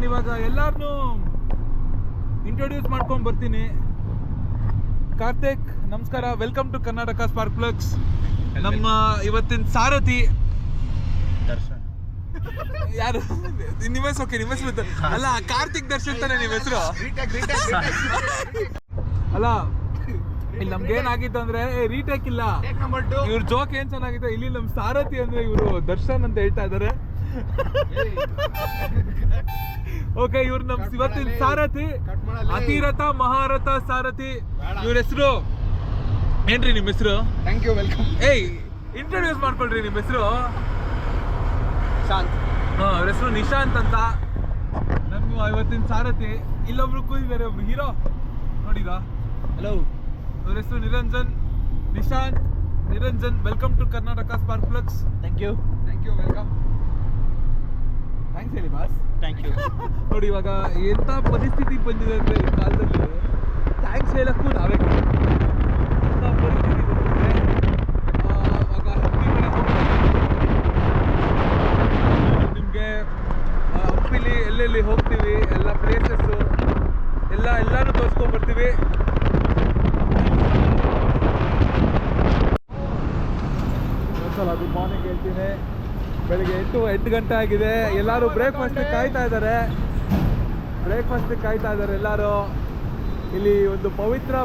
ಇವಾಗ ಎಲ್ಲಾರನ್ನೂ ಇಂಟ್ರೊಡ್ಯೂಸ್ ಮಾಡ್ಕೊಂಡು ಬರ್ತೀನಿ. ಕಾರ್ತಿಕ್, ನಮಸ್ಕಾರ, welcome to Karnataka spark plugs. ನಮ್ಮ ಇವತ್ತಿನ ಸಾರಥಿ ದರ್ಶನ್. ಯಾರು ನಿಮ್ಮ ಹೆಸರು? ಓಕೆ, ನಿಮ್ಮ ಹೆಸರು ಅಲ್ಲ, ಕಾರ್ತಿಕ್ ದರ್ಶನ್ ತಾನೆ ನಿಮ್ಮ ಹೆಸರು? ಅಲ್ಲ, ಇಲ್ಲಿ ನಮ್ಗೆ ಏನಾಗಿತ್ತು ಅಂದ್ರೆ ರೀಟೇಕ್ ಇಲ್ಲ, ಇವ್ರ ಜೋಕ್ ಏನ್ ಚೆನ್ನಾಗಿದೆ. ಇಲ್ಲಿ ನಮ್ ಸಾರಥಿ ಅಂದ್ರೆ ಇವರು ದರ್ಶನ್ ಅಂತ ಹೇಳ್ತಾ ಇದಾರೆ. ಓಕೆ, ಇವ್ರು ನಮ್ ಇವತ್ತಿನ ಸಾರಥಿ, ಅತಿರಥ ಮಹಾರಥ ಸಾರಥಿ. ಇವ್ರ ಹೆಸರು ಏನ್ರಿ? ನಿಮ್ಮ ಹೆಸರು? Thank you, welcome. ಏಯ್, ಇಂಟ್ರೊಡ್ಯೂಸ್ ಮಾಡ್ಕೊಳ್ರಿ ನಿಮ್ಮ ಹೆಸರು. ಶಾಂತ್. ಅವ್ರ ಹೆಸರು ನಿಶಾಂತ್ ಅಂತ. ನಮ್ಗೆ ಇವತ್ತಿನ ಸಾರಥಿ. ಇಲ್ಲೊಬ್ರು ಕೂದಿದ್ದಾರೆ, ಒಬ್ರು ಹೀರೋ ನೋಡಿರಾ? ಹಲೋ. ಅವ್ರ ಹೆಸರು Niranjan. Nishant, Niranjan, welcome to Karnataka spark plugs. Thank you, welcome. Thanks ಹೇಳಿ ಬಾಸ್. Thank you. ನೋಡಿ, ಇವಾಗ ಎಂಥ ಪರಿಸ್ಥಿತಿ ಬಂದಿದೆ ಅಂದರೆ ಈ ಕಾಲದಲ್ಲಿ ಥ್ಯಾಂಕ್ಸ್ ಹೇಳಕ್ಕೂ ನಾವೇ ಎಂಥ ಪರಿಸ್ಥಿತಿ ಬಂದಿದೆ. ಇವಾಗ ಹಂಪಿ ಕಡೆ ನಿಮಗೆ ಹಂಪಿಲಿ ಎಲ್ಲೆಲ್ಲಿ ಹೋಗ್ತೀವಿ, ಎಲ್ಲ ಪ್ಲೇಸಸ್ಸು ಎಲ್ಲರೂ ತೋರಿಸ್ಕೊಂಡ್ಬರ್ತೀವಿ. ಒಂದ್ಸಲ ಗುಡ್ ಮಾರ್ನಿಂಗ್ ಹೇಳ್ತೀನಿ. ಬೆಳಿಗ್ಗೆ 8 ಗಂಟೆ ಆಗಿದೆ. ಎಲ್ಲರೂ ಬ್ರೇಕ್ಫಾಸ್ಟಿಗೆ ಕಾಯ್ತಾ ಇದ್ದಾರೆ ಎಲ್ಲರೂ. ಇಲ್ಲಿ ಒಂದು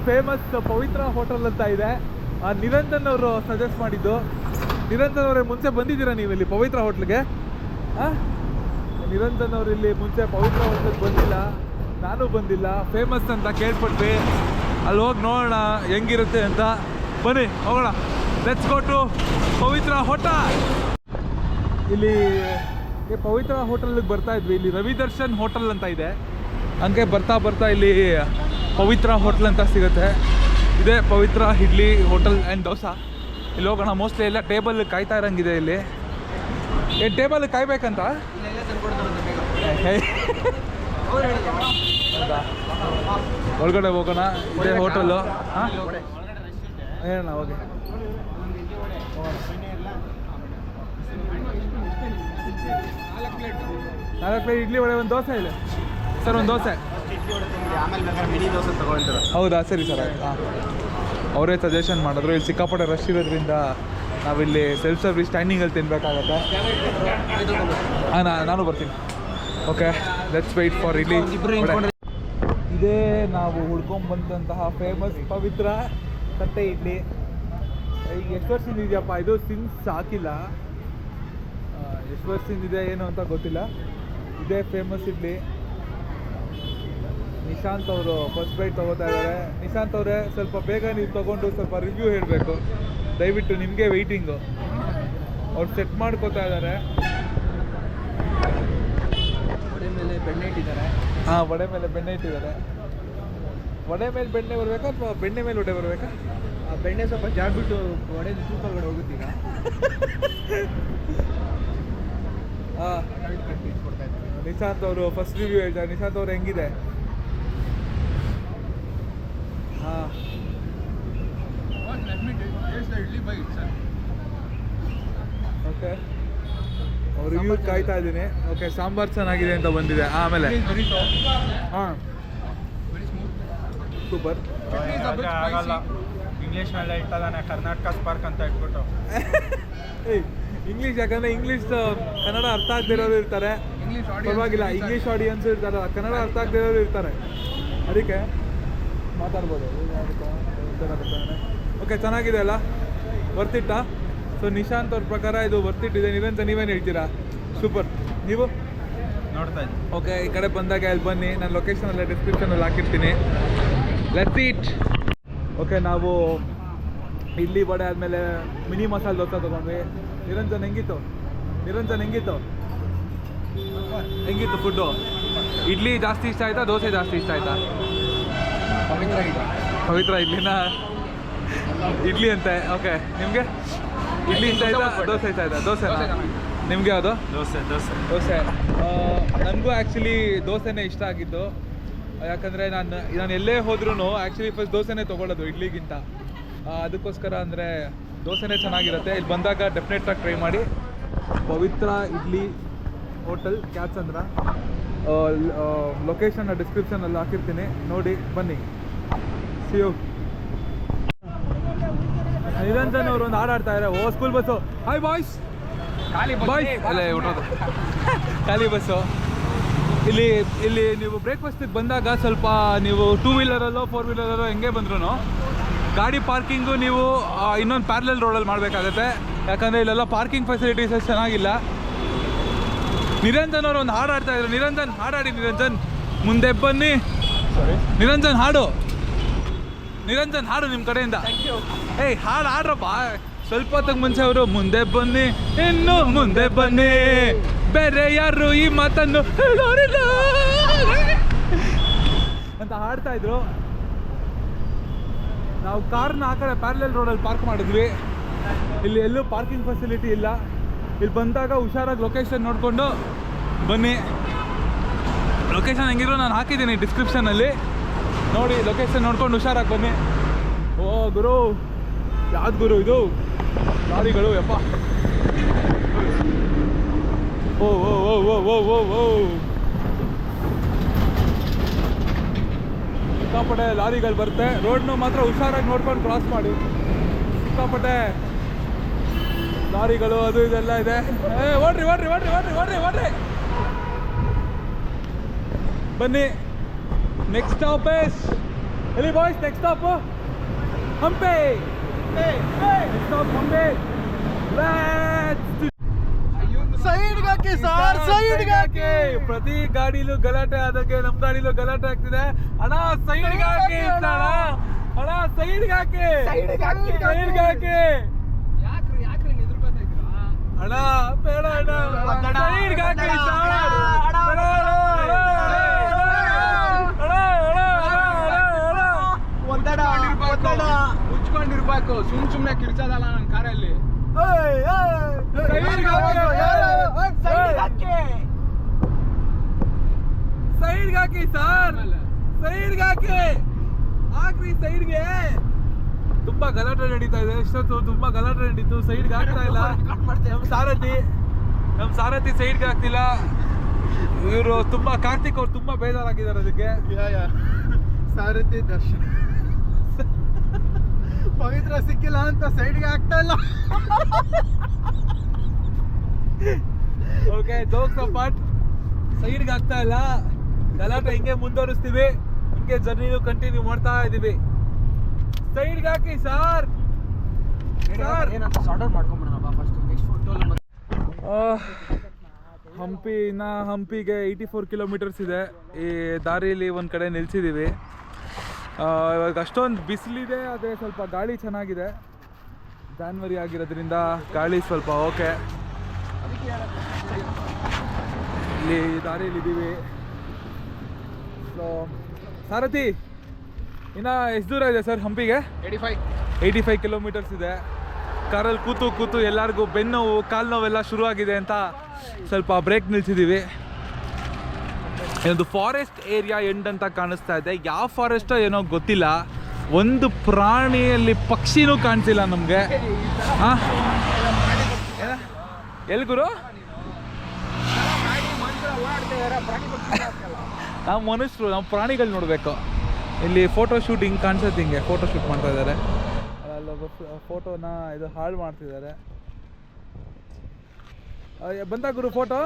ಫೇಮಸ್ ಪವಿತ್ರ ಹೋಟೆಲ್ ಅಂತ ಇದೆ. ನಿರಂಜನ್ ಅವರು ಸಜೆಸ್ಟ್ ಮಾಡಿದ್ದು. ನಿರಂಜನ್ ಅವರೇ, ಮುಂಚೆ ಬಂದಿದ್ದೀರಾ ನೀವು ಇಲ್ಲಿ ಪವಿತ್ರ ಹೋಟ್ಲಿಗೆ? ನಿರಂಜನ್ ಅವರು ಇಲ್ಲಿ ಮುಂಚೆ ಪವಿತ್ರ ಹೋಟ್ಲಿಗೆ ಬಂದಿಲ್ಲ, ನಾನು ಬಂದಿಲ್ಲ. ಫೇಮಸ್ ಅಂತ ಕೇಳ್ಪಟ್ವಿ. ಅಲ್ಲಿ ಹೋಗಿ ನೋಡೋಣ ಹೆಂಗಿರುತ್ತೆ ಅಂತ. ಬನ್ನಿ ಹೋಗೋಣ. Let's go to Pavitra hotel. ಇಲ್ಲಿ ಪವಿತ್ರ ಹೋಟೆಲ್ಗೆ ಬರ್ತಾ ಇದ್ವಿ. ಇಲ್ಲಿ ರವಿ ದರ್ಶನ್ ಹೋಟೆಲ್ ಅಂತ ಇದೆ. ಹಂಗೆ ಬರ್ತಾ ಇಲ್ಲಿ ಪವಿತ್ರ ಹೋಟೆಲ್ ಅಂತ ಸಿಗುತ್ತೆ. ಇದೇ ಪವಿತ್ರ ಇಡ್ಲಿ ಹೋಟೆಲ್ ಆ್ಯಂಡ್ ದೋಸಾ. ಇಲ್ಲಿ ಹೋಗೋಣ. ಮೋಸ್ಟ್ಲಿ ಎಲ್ಲ ಟೇಬಲ್ ಕಾಯ್ತಾ ಇರೋಂಗಿದೆ. ಇಲ್ಲಿ ಏನು ಟೇಬಲ್ ಕಾಯ್ಬೇಕಂತ? ಒಳಗಡೆ ಹೋಗೋಣ. ಇದೇ ಹೋಟೆಲು. ಹಾಂ, ಹೇಳೋಣ. ಓಕೆ, ನಾಲ್ಕು ಪ್ಲೇಟ್ ಇಡ್ಲಿ ವಡೆ, ಒಂದು ದೋಸೆ ಇಲ್ಲ ಸರ್? ಒಂದು ದೋಸೆ. ಹೌದಾ, ಸರಿ ಸರ್, ಆಯ್ತು. ಹಾಂ, ಅವರೇ ಸಜೆಷನ್ ಮಾಡಿದ್ರು. ಇಲ್ಲಿ ಸಿಕ್ಕಾಪಟ್ಟೆ ರಶ್ ಇರೋದ್ರಿಂದ ನಾವಿಲ್ಲಿ ಸೆಲ್ಫ್ ಸರ್ವಿಸ್ ಸ್ಟ್ಯಾಂಡಿಂಗಲ್ಲಿ ತಿನ್ನಬೇಕಾಗತ್ತೆ. ಹಾಂ, ನಾನು ಬರ್ತೀನಿ. Okay, let's wait for idli. ಇದೇ ನಾವು ಹುಡ್ಕೊಂಡ್ಬಂದಂತಹ ಫೇಮಸ್ ಪವಿತ್ರ ತಟ್ಟೆ ಇಡ್ಲಿ. ಈಗ ಎಷ್ಟು ವರ್ಷದಿಂದ ಇದೆಯಪ್ಪ ಇದು? ಸಿನ್ಸ್ ಹಾಕಿಲ್ಲ. ಎಷ್ಟು ವರ್ಷದಿಂದ ಇದೆ ಏನು ಅಂತ ಗೊತ್ತಿಲ್ಲ. ಇದೇ ಫೇಮಸ್ ಇಡ್ಲಿ. ನಿಶಾಂತ್ ಅವರು ಫಸ್ಟ್ ಬೈಟ್ ತೊಗೋತಾ ಇದ್ದಾರೆ. ನಿಶಾಂತ್ ಅವರೇ, ಸ್ವಲ್ಪ ಬೇಗ ನೀವು ತೊಗೊಂಡು ಸ್ವಲ್ಪ ರಿವ್ಯೂ ಹೇಳಬೇಕು ದಯವಿಟ್ಟು. ನಿಮಗೆ ವೆಯ್ಟಿಂಗು. ಅವ್ರು ಸೆಟ್ ಮಾಡ್ಕೋತಾ ಇದ್ದಾರೆ. ವಡೆ ಮೇಲೆ ಬೆಣ್ಣೆ ಇಟ್ಟಿದ್ದಾರೆ. ಹಾಂ, ವಡೆ ಮೇಲೆ ಬೆಣ್ಣೆ ಇಟ್ಟಿದ್ದಾರೆ. ವಡೆ ಮೇಲೆ ಬೆಣ್ಣೆ ಬರಬೇಕಾ ಅಥವಾ ಬೆಣ್ಣೆ ಮೇಲೆ ವಡೆ ಬರಬೇಕಾ? ಆ ಬೆಣ್ಣೆ ಸ್ವಲ್ಪ ಜಾಡ್ಬಿಟ್ಟು ವಡೆ ತೂಕಲ್ಗಡೆ ಹೋಗುತ್ತೆ ಈಗ. ಹಾಂ, ನಿಶಾಂತ್ ಅವರು ಫಸ್ಟ್ ರಿವ್ಯೂ ಹೇಳ್ತಾರೆ. ನಿಶಾಂತ್ ಅವ್ರು ಹೆಂಗಿದೆ? ಹಾಂ, ಓಕೆ, ಅವ್ರು ರಿವ್ಯೂ ಕಾಯ್ತಾ ಇದ್ದೀನಿ. ಓಕೆ, ಸಾಂಬಾರು ಚೆನ್ನಾಗಿದೆ ಅಂತ ಬಂದಿದೆ. ಆಮೇಲೆ ಹಾಂ, ಸೂಪರ್. ಆಗಲ್ಲ, ಇಂಗ್ಲೀಷ್ನಲ್ಲೇ ಇಟ್ಟದಾನೆ ಕರ್ನಾಟಕ ಸ್ಪಾರ್ಕ್ ಅಂತ ಇಟ್ಬಿಟ್ಟು. ಏಯ್, ಇಂಗ್ಲೀಷ್ ಯಾಕಂದರೆ ಕನ್ನಡ ಅರ್ಥ ಆಗದಿರೋರು ಇರ್ತಾರೆ. ಪರವಾಗಿಲ್ಲ, ಇಂಗ್ಲೀಷ್ ಆಡಿಯನ್ಸ್ ಇರ್ತಾರೆ, ಕನ್ನಡ ಅರ್ಥ ಆಗದಿರೋರು ಇರ್ತಾರೆ. ಅದಕ್ಕೆ ಮಾತಾಡ್ಬೋದು. ಓಕೆ, ಚೆನ್ನಾಗಿದೆ ಅಲ್ಲ? ವರ್ತಿಟ್ಟಾ? ಸೊ ನಿಶಾಂತ್ ಅವ್ರ ಪ್ರಕಾರ ಇದು ವರ್ತಿಟ್ಟಿದೆ. ನಿರಂಜನ್, ನೀವೇನು ಹೇಳ್ತೀರಾ? ಸೂಪರ್. ನೀವು ನೋಡ್ತಾ ಇದ್ದೀನಿ. ಓಕೆ, ಈ ಕಡೆ ಬಂದಾಗ ಅಲ್ಲಿ ಬನ್ನಿ. ನಾನು ಲೊಕೇಶನ್ ಡಿಸ್ಕ್ರಿಪ್ಷನಲ್ಲಿ ಹಾಕಿರ್ತೀನಿ. Let's heat. ಓಕೆ, ನಾವು ಇಡ್ಲಿ ವಡೆ ಆದಮೇಲೆ ಮಿನಿ ಮಸಾಲೆ ದೋಸೆ ತೊಗೊಂಡ್ವಿ. ನಿರಂಜನ್ ಹೆಂಗಿತ್ತು ಫುಡ್ಡು? ಇಡ್ಲಿ ಜಾಸ್ತಿ ಇಷ್ಟ ಆಯ್ತಾ, ದೋಸೆ ಜಾಸ್ತಿ ಇಷ್ಟ ಆಯ್ತಾ? ಪವಿತ್ರ ಇಡ್ಲಿನ ಇಡ್ಲಿ ಅಂತೆ. ಓಕೆ, ನಿಮಗೆ ಇಡ್ಲಿ ಇಷ್ಟ ಆಯ್ತಾ, ದೋಸೆ ಇಷ್ಟ ಆಯ್ತಾ? ದೋಸೆನಾ? ನಿಮಗೆ ಯಾವುದು? ದೋಸೆ. ನನಗೂ ಆ್ಯಕ್ಚುಲಿ ದೋಸೆನೇ ಇಷ್ಟ ಆಗಿದ್ದು. ಯಾಕಂದರೆ ನಾನು ಎಲ್ಲೇ ಹೋದ್ರೂ ಆ್ಯಕ್ಚುಲಿ ಫಸ್ಟ್ ದೋಸೆನೇ ತೊಗೊಳ್ಳೋದು ಇಡ್ಲಿಗಿಂತ. ಅದಕ್ಕೋಸ್ಕರ ಅಂದರೆ ದೋಸೆನೇ ಚೆನ್ನಾಗಿರುತ್ತೆ. ಇಲ್ಲಿ ಬಂದಾಗ ಡೆಫಿನೆಟಾಗಿ ಟ್ರೈ ಮಾಡಿ. ಪವಿತ್ರ ಇಡ್ಲಿ ಹೋಟೆಲ್ ಕ್ಯಾತ್ಸಂದ್ರ. ಲೊಕೇಶನ್ನ ಡಿಸ್ಕ್ರಿಪ್ಷನಲ್ಲಿ ಹಾಕಿರ್ತೀನಿ, ನೋಡಿ ಬನ್ನಿ. C you. ನಿರಂಜನ್ ಅವರು ಒಂದು ಹಾಡು ಆಡ್ತಾ ಇದ್ದಾರೆ. Oh school bus. Hi boys. Boys ಅಲ್ಲೇ ಹೊಟ್ಟೋದು ಖಾಲಿ ಬಸ್ಸು. ಇಲ್ಲಿ ನೀವು ಬ್ರೇಕ್ಫಾಸ್ಟಿಗೆ ಬಂದಾಗ ಸ್ವಲ್ಪ ನೀವು 2 ವೀಲರಲ್ಲೋ 4 ವೀಲರಲ್ಲೋ ಹೆಂಗೆ ಬಂದ್ರೂ ಗಾಡಿ ಪಾರ್ಕಿಂಗು ನೀವು ಇನ್ನೊಂದು ಪ್ಯಾರಲಲ್ ರೋಡಲ್ಲಿ ಮಾಡಬೇಕಾಗತ್ತೆ. ಯಾಕಂದರೆ ಇಲ್ಲೆಲ್ಲ ಪಾರ್ಕಿಂಗ್ ಫೆಸಿಲಿಟೀಸ್ ಚೆನ್ನಾಗಿಲ್ಲ. ನಿರಂಜನ್ ಅವರು ಒಂದು ಹಾಡು ಆಡ್ತಾ ಇದ್ರು. ನಿರಂಜನ್ ಹಾಡಾಡಿ. ನಿರಂಜನ್ ಮುಂದೆ ಬನ್ನಿ. ನಿರಂಜನ್ ಹಾಡು. ನಿರಂಜನ್ ಹಾಡು ನಿಮ್ಮ ಕಡೆಯಿಂದ. ಏಯ್ ಹಾಡು ಆಡ್ರಪ್ಪ. ಸ್ವಲ್ಪ ಹೊತ್ತಿಗೆ ಮುಂಚೆ ಅವರು ಮುಂದೆ ಬನ್ನಿ, ಇನ್ನು ಮುಂದೆ ಬನ್ನಿ, ಬೇರೆ ಯಾರು ಈ ಮಾತನ್ನು ಹೇಳೋರಿಲ್ಲ ಅಂತ ಹಾಡ್ತಾ ಇದ್ರು. ನಾವು ಕಾರ್ನ ಆ ಕಡೆ ಪ್ಯಾರಲಲ್ ರೋಡಲ್ಲಿ ಪಾರ್ಕ್ ಮಾಡಿದ್ವಿ. ಇಲ್ಲಿ ಎಲ್ಲೂ ಪಾರ್ಕಿಂಗ್ ಫೆಸಿಲಿಟಿ ಇಲ್ಲ. ಇಲ್ಲಿ ಬಂದಾಗ ಹುಷಾರಾಗಿ ಲೊಕೇಶನ್ ನೋಡಿಕೊಂಡು ಬನ್ನಿ. ಲೊಕೇಶನ್ ಹೆಂಗಿದ್ರು ನಾನು ಹಾಕಿದ್ದೀನಿ ಡಿಸ್ಕ್ರಿಪ್ಷನಲ್ಲಿ, ನೋಡಿ ಲೊಕೇಶನ್ ನೋಡ್ಕೊಂಡು ಹುಷಾರಾಗಿ ಬನ್ನಿ. ಓ ಗುರು, ಯಾವ್ದು ಗುರು ಇದು ಲಾರಿಗಳು ಯಪ್ಪ. ಓ ಓ ಓ ಓ ಓ ಓ ಓ ಸಿಕ್ಕಾಪಟ್ಟೆ ಲಾರಿಗಳು ಬರುತ್ತೆ. ರೋಡ್ನು ಮಾತ್ರ ಹುಷಾರಾಗಿ ನೋಡ್ಕೊಂಡು ಕ್ರಾಸ್ ಮಾಡಿ. ಸಿಕ್ಕಾಪಟ್ಟೆ ಲಾರಿಗಳು ಅದು ಇದೆಲ್ಲ ಇದೆ. ಓಡ್ರಿ ಓಡ್ರಿ ಓಡ್ರಿ ಓಡ್ರಿ ಓಡ್ರಿ ಓಡ್ರಿ ಬನ್ನಿ. ನೆಕ್ಸ್ಟ್ ಸ್ಟಾಪ್ ಎಲ್ಲಿ boys? Next stop Hampi. Next stop Hampi. ಸೈಡ್ಗೆ ಹಾಕಿ ಸರ್, ಸೈಡ್ಗೆ ಹಾಕಿ. ಪ್ರತಿ ಗಾಡಿಲೂ ಗಲಾಟೆ ಆದಂಗೆ ನಮ್ಮ ಗಾಡಿಲೂ ಗಲಾಟೆ ಆಗ್ತಿದೆ. ಅಣ್ಣ ಸೈಡ್ಗೆ ಹಾಕಿ ಅಣ್ಣ, ಸೈಡ್ಗೆ ಹಾಕಿ, ಸೈಡ್ಗೆ ಹಾಕಿ ಅಣ್ಣ. ಬೇಡ ಅಣ್ಣ, ಸೈಡ್ಗೆ ಹಾಕಿ ಮುಚ್ಕೊಂಡಿರ್ಬೇಕು. ಸುಮ್ನೆ ಕಿರ್ಚೋದಲ್ಲ ನನ್ನ ಕಾರಲ್ಲಿ. ಸೈಡ್ಗೆ ಹಾಕಿ ಸರ್, ಸೈಡ್ಗೆ ಹಾಕ್ರಿ ಸೈಡ್ಗೆ. ತುಂಬಾ ಗಲಾಟೆ ನಡೀತಾ ಇದೆ. ಇಷ್ಟೊತ್ತು ತುಂಬಾ ಗಲಾಟೆ ನಡೀತು, ಸೈಡ್ಗೆ ಆಗ್ತಾ ಇಲ್ಲ. ನಮ್ಮ ಸಾರಥಿ ಸೈಡ್ಗೆ ಆಗ್ತಿಲ್ಲ. ಇವರು ತುಂಬಾ ಕಾರ್ತಿಕ್ ಅವ್ರು ತುಂಬಾ ಬೇಜಾರಾಗಿದ್ದಾರೆ ಅದಕ್ಕೆ. ಸಾರಥಿ ದರ್ಶನ್ ಪವಿತ್ರ ಸಿಕ್ಕಿಲ್ಲ ಅಂತ ಸೈಡ್ಗೆ ಆಗ್ತಾ ಇಲ್ಲ. ಓಕೆ, ಜೋಕ್ಸ್ ಅಪಾರ್ಟ್, ಸೈಡ್ಗೆ ಆಗ್ತಾ ಇಲ್ಲ. ಗಲಾಟೆ ಹಿಂಗೆ ಮುಂದುವರಿಸ್ತೀವಿ, ಹಿಂಗೆ ಜರ್ನಿನೂ ಕಂಟಿನ್ಯೂ ಮಾಡ್ತಾ ಇದೀವಿ. ಸೈಡ್ಗೆ ಹಾಕಿ ಸರ್. ಹಂಪಿಗೆ 84 ಕಿಲೋಮೀಟರ್ಸ್ ಇದೆ. ಈ ದಾರಿಯಲ್ಲಿ ಒಂದು ಕಡೆ ನಿಲ್ಸಿದ್ದೀವಿ. ಇವಾಗ ಅಷ್ಟೊಂದು ಬಿಸಿಲಿದೆ, ಆದರೆ ಸ್ವಲ್ಪ ಗಾಳಿ ಚೆನ್ನಾಗಿದೆ. ಜಾನ್ವರಿ ಆಗಿರೋದ್ರಿಂದ ಗಾಳಿ ಸ್ವಲ್ಪ ಓಕೆ. ಇಲ್ಲಿ ದಾರಿಯಲ್ಲಿ ಇದ್ದೀವಿ. ಸೊ ಸಾರಥಿ, ಇನ್ನು ಎಷ್ಟು ದೂರ ಇದೆ ಸರ್ ಹಂಪಿಗೆ? 85 ಕಿಲೋಮೀಟರ್ಸ್ ಇದೆ. ಕಾರಲ್ಲಿ ಕೂತು ಎಲ್ಲರಿಗೂ ಬೆನ್ನೋವು, ಕಾಲು ನೋವೆಲ್ಲ ಶುರುವಾಗಿದೆ ಅಂತ ಸ್ವಲ್ಪ ಬ್ರೇಕ್ ನಿಲ್ಸಿದ್ದೀವಿ. ಇದೊಂದು ಫಾರೆಸ್ಟ್ ಏರಿಯಾ ಎಂಡ್ ಅಂತ ಕಾಣಿಸ್ತಾ ಇದೆ. ಯಾವ ಫಾರೆಸ್ಟೋ ಏನೋ ಗೊತ್ತಿಲ್ಲ. ಒಂದು ಪ್ರಾಣಿಯಲ್ಲಿ ಪಕ್ಷಿನೂ ಕಾಣಿಸಿಲ್ಲ ನಮಗೆ. ಹಾಂ, ಎಲ್ಲಿ ಗುರು? ನಾವು ಮನುಷ್ಯರು, ನಾವು ಪ್ರಾಣಿಗಳು ನೋಡಬೇಕು. ಇಲ್ಲಿ ಫೋಟೋ ಶೂಟ್ ಹಿಂಗೆ ಕಾಣಿಸುತ್ತೆ, ಹಿಂಗೆ ಫೋಟೋ ಶೂಟ್ ಮಾಡ್ತಾ ಇದ್ದಾರೆ. ಅಲ್ಲೊಬ್ಬ ಫೋಟೋನ ಇದು ಹಾಳು ಮಾಡ್ತಿದ್ದಾರೆ. ಬಂದ ಗುರು ಫೋಟೋ?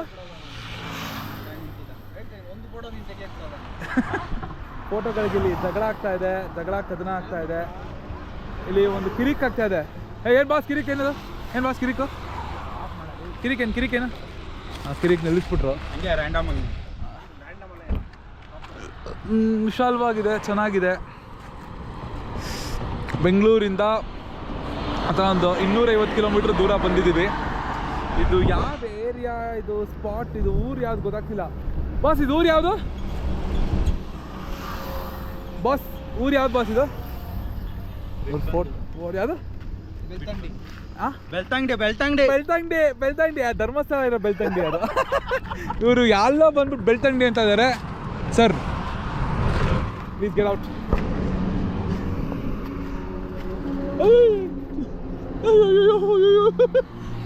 ಫೋಟೋಗಳಿಗೆ ಇಲ್ಲಿ ಜಗಳ ಆಗ್ತಾ ಇದೆ, ಕದನ ಆಗ್ತಾ ಇದೆ. ಇಲ್ಲಿ ಒಂದು ಕಿರಿಕ್ ಆಗ್ತಾ ಇದೆ. ಏನು ಬಾಸ್ ಕಿರಿಕ್ ಏನದು? ಏನು ಬಾಸ್ ಕಿರಿಕು? ಕಿರಿಕೇನು? ಕಿರಿಕ್ ನಿಲ್ಲಿಸ್ಬಿಟ್ರು. ವಿಶಾಲವಾಗಿದೆ, ಚೆನ್ನಾಗಿದೆ. ಬೆಂಗಳೂರಿಂದ ಅಥವಾ ಒಂದು 250 ಕಿಲೋಮೀಟ್ರ್ ದೂರ ಬಂದಿದ್ದೀವಿ. ಇದು ಯಾವ ಏರಿಯಾ, ಇದು ಸ್ಪಾಟ್, ಇದು ಊರು ಯಾವ್ದು ಗೊತ್ತಾಗ್ತಿಲ್ಲ. ಬಾಸ್ ಇದು ಊರು ಯಾವುದು? ಬಾಸ್ ಊರು ಯಾವ್ದು ಬಾಸ್ ಇದು? ಊರು ಯಾವುದು? ಬೆಳ್ತಂಗಡಿ. ಧರ್ಮಸ್ಥಳ ಇರೋ ಬೆಳ್ತಂಗಡಿ ಅದು. ಇವರು ಎಲ್ಲೋ ಬಂದ್ಬಿಟ್ಟು ಬೆಳ್ತಂಗಡಿ ಅಂತ ಇದ್ದಾರೆ. Sir please get out.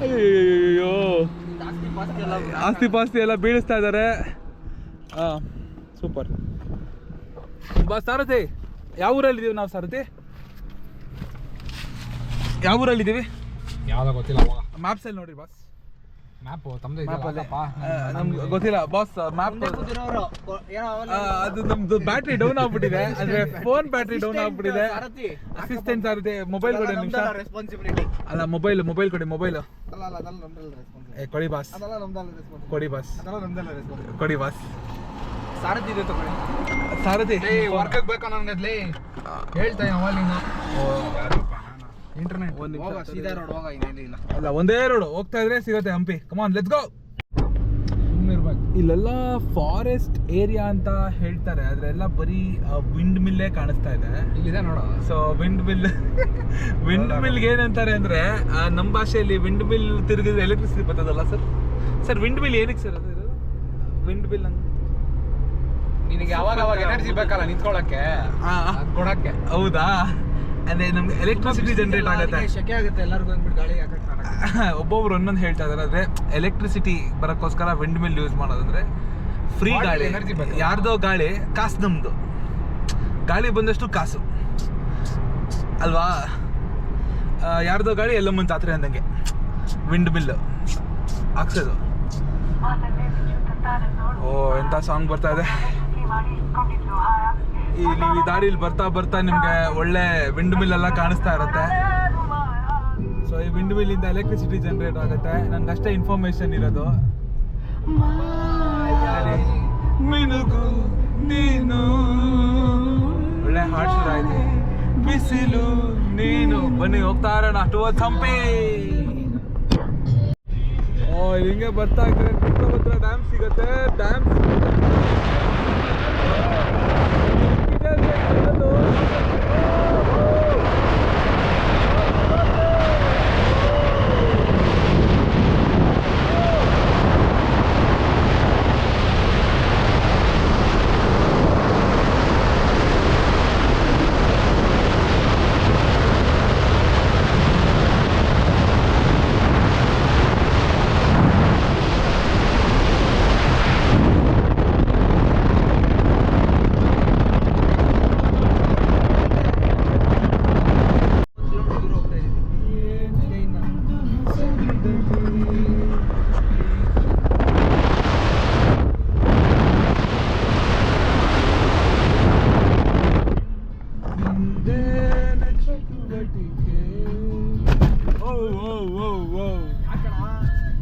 ಅಯ್ಯೋ ಆಸ್ತಿ ಪಾಸ್ತಿ ಎಲ್ಲ ಬೀಳಿಸ್ತಾ ಇದ್ದಾರೆ. Super bus. ಸಾರಥಿ, ಯಾವ ಊರಲ್ಲಿದ್ದೀವಿ ನಾವು? ಸಾರಥಿ, ಯಾವ ಊರಲ್ಲಿದ್ದೀವಿ? ಯಾವ್ದೋ ಗೊತ್ತಿಲ್ಲ. ಮ್ಯಾಪ್ಸಲ್ಲಿ ನೋಡ್ರಿ ಬಾಸ್. ಮ್ಯಾಪು ತಮ್ಮದೇ ನಮ್ಗೆ ಗೊತ್ತಿಲ್ಲ ಬಾಸ್. ಮ್ಯಾಪ್ ಅದು ನಮ್ದು ಬ್ಯಾಟ್ರಿ ಡೌನ್ ಆಗ್ಬಿಟ್ಟಿದೆ, ಅಂದ್ರೆ ಫೋನ್ ಬ್ಯಾಟ್ರಿ ಡೌನ್ ಆಗ್ಬಿಟ್ಟಿದೆ. ಅಸಿಸ್ಟೆಂಟ್ ಸಾರಥಿ, ಮೊಬೈಲ್ ಕೊಡಿ ನಿಮಿಷ. ಅಲ್ಲ ಮೊಬೈಲ್ ಕೊಡಿ. ಮೊಬೈಲ್ ಕೊಡಿ ಬಾಸ್. ಕೊಡಿ ಬಾಸ್. ಕೊಡಿ ಬಾಸ್. ಸಾರಥಿ ಇದೆ ತಗೊಳ್ಳಿ. ಸಾರಥಿ ವರ್ಕಕ್ಕೆ ಬೇಕಾ ನನಗದ್ಲಿ ಹೇಳ್ತಾ ಇಂಟರ್ನೆಟ್ ಸೀದಾ ರೋಡ್ ಹೋಗ. ಇಲ್ಲ ಅಲ್ಲ, ಒಂದೇ ರೋಡ್ ಹೋಗ್ತಾ ಇದ್ರೆ ಸಿಗುತ್ತೆ ಹಂಪಿ. Come on let's go. ಇರ್ಬೇಕು. ಇಲ್ಲೆಲ್ಲ ಫಾರೆಸ್ಟ್ ಏರಿಯಾ ಅಂತ ಹೇಳ್ತಾರೆ, ಆದ್ರೆ ಎಲ್ಲ ಬರೀ ವಿಂಡ್ ಮಿಲ್ಲೇ ಕಾಣಿಸ್ತಾ ಇದೆ. ಇಲ್ಲಿದೆ ನೋಡು. ಸೊ ವಿಂಡ್ ಮಿಲ್ಗೆ ಏನಂತಾರೆ ಅಂದ್ರೆ, ನಮ್ಮ ಭಾಷೆಯಲ್ಲಿ ವಿಂಡ್ ಮಿಲ್ ತಿರುಗಿದ್ರೆ ಎಲೆಕ್ಟ್ರಿಸಿಟಿ ಬರ್ತದಲ್ಲ ಸರ್. ಸರ್ ವಿಂಡ್ ಮಿಲ್ ಏನಕ್ಕೆ ಸರ್ ಅದು? ವಿಂಡ್ ಮಿಲ್ ನಿನಗೆ ಯಾವಾಗ ಎನರ್ಜಿ ಬೇಕಲ್ಲ ನಿಂತ್ಕೊಳ್ಳಕ್ಕೆ, ಕೊಡಕ್ಕೆ. ಹೌದಾ? ಅಂದ್ರೆ ನಮ್ಗೆ ಎಲೆಕ್ಟ್ರಿಸಿಟಿ ಜನರೇಟ್ ಆಗುತ್ತೆ. ಶೆಕೆ ಆಗುತ್ತೆ ಎಲ್ಲರಿಗೂ ಅಂದ್ಬಿಟ್ಟು ಗಾಳಿ ಒಬ್ಬೊಬ್ರು ಒಂದೊಂದು ಹೇಳ್ತಾ ಇದಾರೆ. ಅಂದ್ರೆ ಎಲೆಕ್ಟ್ರಿಸಿಟಿ ಬರೋಕ್ಕೋಸ್ಕರ ವಿಂಡ್ ಮಿಲ್ ಯೂಸ್ ಮಾಡೋದಂದ್ರೆ ಫ್ರೀ ಗಾಳಿ, ಯಾರ್ದೋ ಗಾಳಿ ಕಾಸು, ನಮ್ದು ಗಾಳಿ ಬಂದಷ್ಟು ಕಾಸು ಅಲ್ವಾ? ಯಾರ್ದೋ ಗಾಳಿ ಎಲ್ಲಮ್ಮನ ಜಾತ್ರೆ ಅಂದಂಗೆ ವಿಂಡ್ ಮಿಲ್ ಹಾಕ್ಸೋದು. ಓ, ಎಂತ ಸಾಂಗ್ ಬರ್ತಾ ಇದೆ. ನೀವು ಈ ದಾರಿಲಿ ಬರ್ತಾ ನಿಮ್ಗೆ ಒಳ್ಳೆ ವಿಂಡ್ ಮಿಲ್ ಎಲ್ಲ ಕಾಣಿಸ್ತಾ ಇರುತ್ತೆ. ಸೊ ಈ ವಿಂಡ್ ಮಿಲ್ ಇಂದ ಎಲೆಕ್ಟ್ರಿಸಿಟಿ ಜನರೇಟ್ ಆಗುತ್ತೆ. ನನ್ಗೆ ಅಷ್ಟೇ ಇನ್ಫಾರ್ಮೇಶನ್ ಇರೋದು. ಮಿನುಗು ನೀನು, ಒಳ್ಳೆ ಹಾಡ್ ಶುರು ಆಯ್ತು. ಬಿಸಿಲು ನೀನು, ಬನ್ನಿ ಹೋಗ್ತಾ ಇರೋಣ ಟುವರ್ಡ್ಸ್ ಹಂಪಿ. ಹಿಂಗೆ ಬರ್ತಾ ಇದ್ರೆ ತುಂಗಭದ್ರಾ ಡ್ಯಾಮ್ ಸಿಗುತ್ತೆ. ಡ್ಯಾಮ್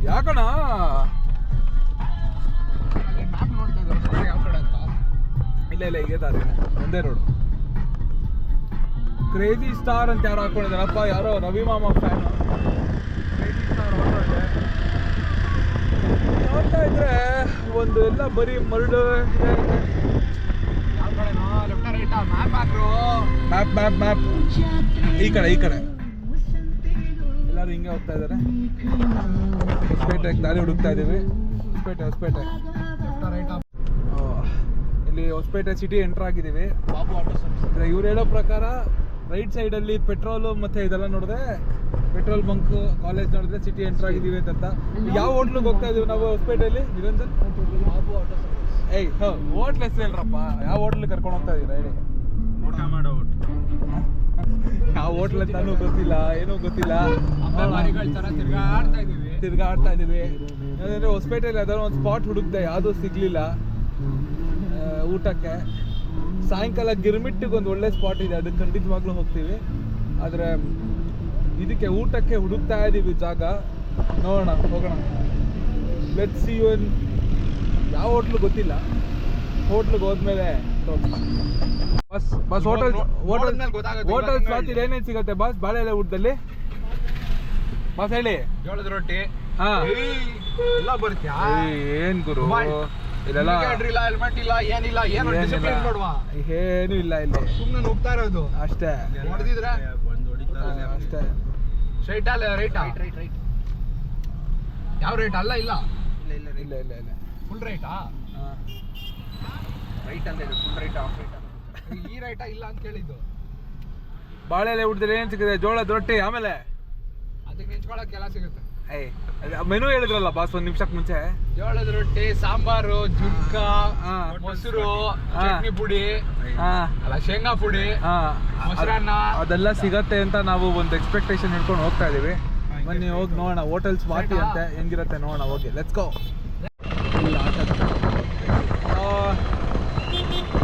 ಯಾಕಣ ಇಲ್ಲ ಈಗ ಒಂದೇ ರೋಡ್. ಕ್ರೇಜಿ ಸ್ಟಾರ್ ಅಂತ ಯಾರು ಹಾಕೊಂಡಿದಾರಪ್ಪ, ಯಾರೋ ರವಿ ಮಾಮ ಫ್ಯಾನ್. ನೋಡ್ತಾ ಇದ್ರೆ ಒಂದು ಎಲ್ಲ ಬರೀ ಮರಳು. ಮ್ಯಾಪ್ ಈ ಕಡೆ ಎಲ್ಲರೂ ಹಿಂಗೆ ಹೋಗ್ತಾ ಇದ್ದಾರೆ. ಹೊಸಪೇಟೆಗೆ ದಾರಿ ಹುಡುಕ್ತಾ ಇದ್ದೀವಿ. ಹೊಸಪೇಟೆ ಇಲ್ಲಿ ಹೊಸಪೇಟೆ ಸಿಟಿ ಎಂಟರ್ ಆಗಿದ್ದೀವಿ. Babu auto service. ಇವ್ರು ಹೇಳೋ ಪ್ರಕಾರ ರೈಟ್ ಸೈಡಲ್ಲಿ ಪೆಟ್ರೋಲು ಮತ್ತೆ ಇದೆಲ್ಲ ನೋಡಿದ್ರೆ ಪೆಟ್ರೋಲ್ ಬಂಕ್, ಕಾಲೇಜ್ ನೋಡಿದ್ರೆ ಸಿಟಿ ಎಂಟರ್ ಆಗಿದ್ದೀವಿ ಅಂತ. ಯಾವ ಹೋಟ್ಲಿಗೆ ಹೋಗ್ತಾ ಇದೀವಿ ನಾವು ಹೊಸಪೇಟೆಯಲ್ಲಿ? Niranjan Babu auto service. Hotel ಹೆಸರು ಹೇಳ್ರಪ್ಪ. ಯಾವ ಹೋಟ್ಲಿಗೆ ಕರ್ಕೊಂಡು ಹೋಗ್ತಾ ಇದೀರ ಹೇಳಿ? ಊಟ ಮಾಡೋ ಹೋಟ್ಲು. ಯಾವ ಹೋಟ್ಲ್ ಅಂತಾನು ಗೊತ್ತಿಲ್ಲ, ಏನೂ ಗೊತ್ತಿಲ್ಲ. ತಿರ್ಗಾಡ್ತಾ ಇದೀವಿ. ಯಾಕಂದ್ರೆ ಹೊಸಪೇಟೆಯಲ್ಲಿ ಯಾವ್ದಾದ್ರು ಒಂದು ಸ್ಪಾಟ್ ಹುಡುಕ್ದೆ, ಯಾವುದೂ ಸಿಗ್ಲಿಲ್ಲ ಊಟಕ್ಕೆ. ಸಾಯಂಕಾಲ ಗಿರ್ಮಿಟ್ಟಿಗೆ ಒಂದು ಒಳ್ಳೆ ಸ್ಪಾಟ್ ಇದೆ, ಅದಕ್ಕೆ ಖಂಡಿತವಾಗ್ಲೂ ಹೋಗ್ತೀವಿ. ಆದರೆ ಇದಕ್ಕೆ ಊಟಕ್ಕೆ ಹುಡುಕ್ತಾ ಇದ್ದೀವಿ ಜಾಗ. ನೋಡೋಣ, ಹೋಗೋಣ. Let's see you. ಯಾವ ಹೋಟ್ಲು ಗೊತ್ತಿಲ್ಲ, ಹೋಟ್ಲಿಗೆ ಹೋದ್ಮೇಲೆ ಬಸ್ ಹೋಟೆಲ್ ಸ್ವಾತಿಲಿ ಏನೇನು ಸಿಗುತ್ತೆ ಬಾಸ್? ಬಾಳೆಲೆ ಊಟದಲ್ಲಿ ಬಾಸ್ ಹೇಳಿ. ಜೋಳದ ರೊಟ್ಟಿ ಹಾ ಎಲ್ಲ ಬರುತ್ತೆ. ಏನ್ ಗುರು ಇದೆಲ್ಲ? ಹೆಲ್ಮೆಟ್ ಇಲ್ಲ, ಏನಿಲ್ಲ, ಏನು ಡಿಸಿಪ್ಲಿನ್ ನೋಡುವ, ಏನು ಇಲ್ಲ ಇಲ್ಲಿ. ಸುಮ್ಮನೆ ನುಗ್ತಾ ಇರೋದು ಅಷ್ಟೇ. ಹೊಡೆದಿದ್ರೆ ಅಷ್ಟೇ. ಸ್ಟ್ರೈಟ್ ಅಲ್ಲ, ರೈಟ್ ಯಾವ ರೇಟ್? ಅಲ್ಲ ಇಲ್ಲ ಇಲ್ಲ ಫುಲ್ ರೈಟಾ? ರೈಟ್ ಅಂದ್ರೆ ಫುಲ್ ರೈಟ್, ಆಫ್ ರೈಟ್. ಈ ರೈಟಾ ಇಲ್ಲ ಅಂತ ಕೇಳಿದ್ದು. ಬಾಳೆಲೆ ಊಟದಲ್ಲಿ ಏನ್ ಸಿಗುತ್ತೆ? ಜೋಳದ ರೊಟ್ಟಿ, ಆಮೇಲೆ ಅದಕ್ಕೆ ನೆಂಚ್ಕೊಳಕ್ಕೆಲ್ಲ ಸಿಗುತ್ತೆ. ಮೆನು ಹೇಳಿದ್ರಲ್ಲ ಬಾಸ್ ಒಂದು ನಿಮಿಷಕ್ಕೆ ಮುಂಚೆ. ಜೋಳದ ರೊಟ್ಟಿ, ಸಾಂಬಾರು, ಜುಟ್ಕ, ಹಾ. ಮೊಸರು, ಹಾ. ಚಟ್ನಿ ಪುಡಿ, ಅಲ್ಲ ಶೇಂಗಾ ಪುಡಿ, ಮೊಸರನ್ನ ಅದೆಲ್ಲ ಸಿಗತ್ತೆ ಅಂತ ನಾವು ಒಂದು ಎಕ್ಸ್ಪೆಕ್ಟೇಷನ್ ಇಟ್ಕೊಂಡು ಹೋಗ್ತಾ ಇದೀವಿ. ಬನ್ನಿ ಹೋಗಿ ನೋಡೋಣ. ಹೋಟೆಲ್ ಸ್ವಾತಿ ಅಂತೆ, ಹೆಂಗಿರುತ್ತೆ ನೋಡೋಣ. Okay let's go.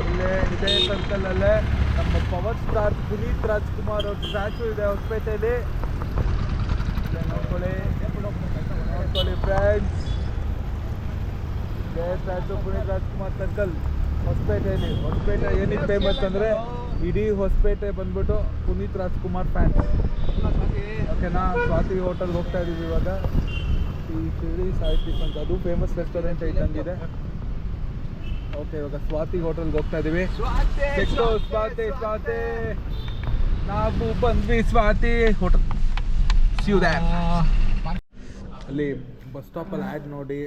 ಇಲ್ಲೇ ಇದೇ ಸರ್ಕಲಲ್ಲೇ ನಮ್ಮ ಪವರ್ ಸ್ಟಾರ್ ಪುನೀತ್ ರಾಜ್ಕುಮಾರ್ ಅವ್ರ ಸ್ಟ್ಯಾಚು ಇದೆ ಹೊಸಪೇಟೆಯಲ್ಲಿ. ನೋಡ್ಕೊಳ್ಳಿ ಫ್ರೆಂಡ್ಸ್, ಇದೇ ಸ್ಟ್ಯಾಚು ಪುನೀತ್ ರಾಜ್ಕುಮಾರ್ ಸರ್ಕಲ್ ಹೊಸಪೇಟೆಯಲ್ಲಿ. ಹೊಸಪೇಟೆ ಏನಿದೆ ಫೇಮಸ್ ಅಂದರೆ ಇಡೀ ಹೊಸಪೇಟೆ ಬಂದ್ಬಿಟ್ಟು ಪುನೀತ್ ರಾಜ್ಕುಮಾರ್ ಫ್ಯಾನ್ಸ್. ಓಕೆನಾ? ಸ್ವಾತಿ ಹೋಟೆಲ್ಗೆ ಹೋಗ್ತಾ ಇದ್ದೀವಿ ಇವಾಗ. ಈ ಶಿರಡಿ ಸಾಯಿ ಟಿಫನ್ಸ್ ಅದು ಫೇಮಸ್ ರೆಸ್ಟೋರೆಂಟ್ ಇದ್ದಂಗಿದೆ. ಓಕೆ, ಇವಾಗ ಸ್ವಾತಿ ಹೋಟೆಲ್ಗೆ ಹೋಗ್ತಾ ಇದ್ದೀವಿ. ಸ್ವಾತಿ ಸ್ವಾತಿ ನಾವು ಬಂದ್ವಿ ಸ್ವಾತಿ ಹೋಟೆಲ್. ಅಲ್ಲಿ ಬಸ್ ಸ್ಟಾಪಲ್ಲಿ ಆ್ಯಡ್ ನೋಡಿ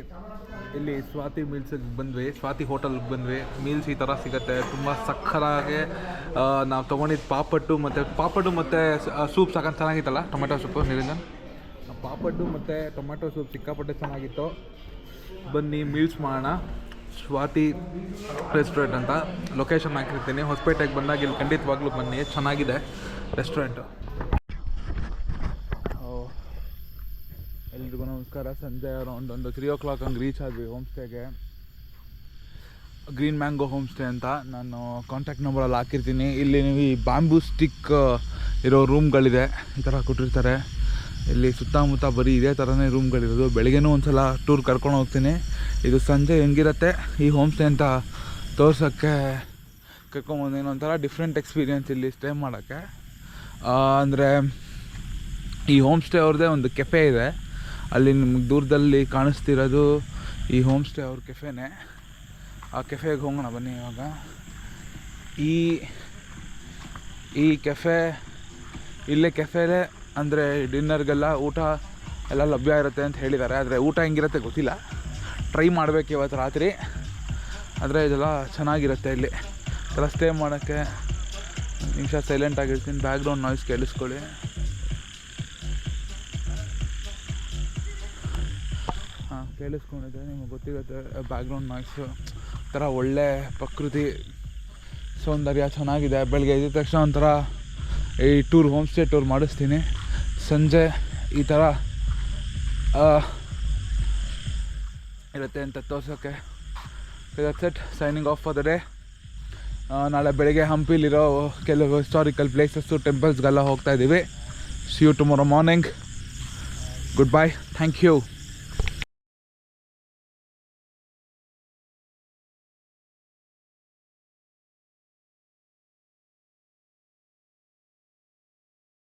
ಇಲ್ಲಿ ಸ್ವಾತಿ ಮೀಲ್ಸಿಗೆ ಬಂದ್ವಿ, ಸ್ವಾತಿ ಹೋಟೆಲ್ಗೆ ಬಂದ್ವಿ. ಮೀಲ್ಸ್ ಈ ಥರ ಸಿಗುತ್ತೆ, ತುಂಬ ಸಕ್ಕರಾಗಿ. ನಾವು ತೊಗೊಂಡಿದ್ದು ಪಾಪಡ್ಡು ಮತ್ತು ಸೂಪ್ ಸಾಕಂತ ಚೆನ್ನಾಗಿತ್ತಲ್ಲ, ಟೊಮೆಟೊ ಸೂಪು. ನಿರಂಜನ್, ಪಾಪಡ್ಡು ಮತ್ತು ಟೊಮೆಟೊ ಸೂಪ್ ಸಿಕ್ಕಾಪಟ್ಟೆ ಚೆನ್ನಾಗಿತ್ತು. ಬನ್ನಿ ಮೀಲ್ಸ್ ಮಾಡೋಣ. ಸ್ವಾತಿ ರೆಸ್ಟೋರೆಂಟ್ ಅಂತ ಲೊಕೇಶನ್ ಹಾಕಿರ್ತೀನಿ. ಹೊಸಪೇಟೆಗೆ ಬಂದಾಗ ಇಲ್ಲಿ ಖಂಡಿತವಾಗ್ಲೂ ಬನ್ನಿ, ಚೆನ್ನಾಗಿದೆ ರೆಸ್ಟೋರೆಂಟು. ಎಲ್ರಿಗೂ ನಮಸ್ಕಾರ. ಸಂಜೆ ಅರೌಂಡ್ ಒಂದು 3 o'clock ಹಂಗೆ ರೀಚ್ ಆದ್ವಿ ಹೋಮ್ ಸ್ಟೇಗೆ. ಗ್ರೀನ್ ಮ್ಯಾಂಗೋ ಹೋಮ್ ಸ್ಟೇ ಅಂತ. ನಾನು ಕಾಂಟ್ಯಾಕ್ಟ್ ನಂಬರಲ್ಲಿ ಹಾಕಿರ್ತೀನಿ. ಇಲ್ಲಿ ನೀವು ಈ ಬ್ಯಾಂಬೂ ಸ್ಟಿಕ್ ಇರೋ ರೂಮ್ಗಳಿದೆ, ಈ ಥರ ಕೊಟ್ಟಿರ್ತಾರೆ. ಇಲ್ಲಿ ಸುತ್ತಮುತ್ತ ಬರೀ ಇದೇ ಥರನೇ ರೂಮ್ಗಳಿರೋದು. ಬೆಳಗ್ಗೆನೂ ಒಂದು ಸಲ ಟೂರ್ ಕರ್ಕೊಂಡು ಹೋಗ್ತೀನಿ. ಇದು ಸಂಜೆ ಹೆಂಗಿರುತ್ತೆ ಈ ಹೋಮ್ ಸ್ಟೇ ಅಂತ ತೋರ್ಸೋಕ್ಕೆ ಕರ್ಕೊಂಬಂದಿನಿ. ಒಂಥರ ಡಿಫ್ರೆಂಟ್ ಎಕ್ಸ್ಪೀರಿಯೆನ್ಸ್ ಇಲ್ಲಿ ಸ್ಟೇ ಮಾಡೋಕ್ಕೆ. ಅಂದರೆ ಈ ಹೋಮ್ ಸ್ಟೇ ಅವ್ರದ್ದೇ ಒಂದು ಕೆಫೆ ಇದೆ. ಅಲ್ಲಿ ನಿಮ್ಗೆ ದೂರದಲ್ಲಿ ಕಾಣಿಸ್ತಿರೋದು ಈ ಹೋಮ್ ಸ್ಟೇ ಅವ್ರ ಕೆಫೆನೇ. ಆ ಕೆಫೆಗೆ ಹೋಗೋಣ ಬನ್ನಿ ಇವಾಗ. ಈ ಕೆಫೆ ಇಲ್ಲೇ ಕೆಫೆಲೇ ಅಂದರೆ ಡಿನ್ನರ್ಗೆಲ್ಲ ಊಟ ಎಲ್ಲ ಲಭ್ಯ ಇರುತ್ತೆ ಅಂತ ಹೇಳಿದ್ದಾರೆ. ಆದರೆ ಊಟ ಹೆಂಗಿರುತ್ತೆ ಗೊತ್ತಿಲ್ಲ, ಟ್ರೈ ಮಾಡಬೇಕು ಇವತ್ತು ರಾತ್ರಿ. ಆದರೆ ಇದೆಲ್ಲ ಚೆನ್ನಾಗಿರುತ್ತೆ ಇಲ್ಲಿ ಥರ ಸ್ಟೇ ಮಾಡೋಕ್ಕೆ. ನಿಮಿಷ ಸೈಲೆಂಟ್ ಆಗಿರ್ತೀನಿ, ಬ್ಯಾಕ್ಗ್ರೌಂಡ್ ನಾಯ್ಸ್ ಕೇಳಿಸ್ಕೊಳ್ಳಿ. ಕೇಳಿಸ್ಕೊಂಡಿದ್ದೆ ನಿಮಗೆ ಗೊತ್ತಿರುತ್ತೆ ಬ್ಯಾಕ್ಗ್ರೌಂಡ್ ನಾಯ್ಸು. ಥರ ಒಳ್ಳೆ ಪ್ರಕೃತಿ ಸೌಂದರ್ಯ ಚೆನ್ನಾಗಿದೆ. ಬೆಳಗ್ಗೆ ಎದ್ದ ತಕ್ಷಣ ಒಂಥರ ಈ ಟೂರ್ ಹೋಮ್ ಸ್ಟೇ ಟೂರ್ ಮಾಡಿಸ್ತೀನಿ. ಸಂಜೆ ಈ ಥರ ಇರುತ್ತೆ ಅಂತ ತೋರ್ಸೋಕ್ಕೆ. Set signing off for the day. ನಾಳೆ ಬೆಳಗ್ಗೆ ಹಂಪಿಲಿರೋ ಕೆಲವು ಹಿಸ್ಟಾರಿಕಲ್ ಪ್ಲೇಸಸ್ಸು, ಟೆಂಪಲ್ಸ್ಗೆಲ್ಲ ಹೋಗ್ತಾ ಇದ್ದೀವಿ. See you tomorrow morning. Good bye, thank you.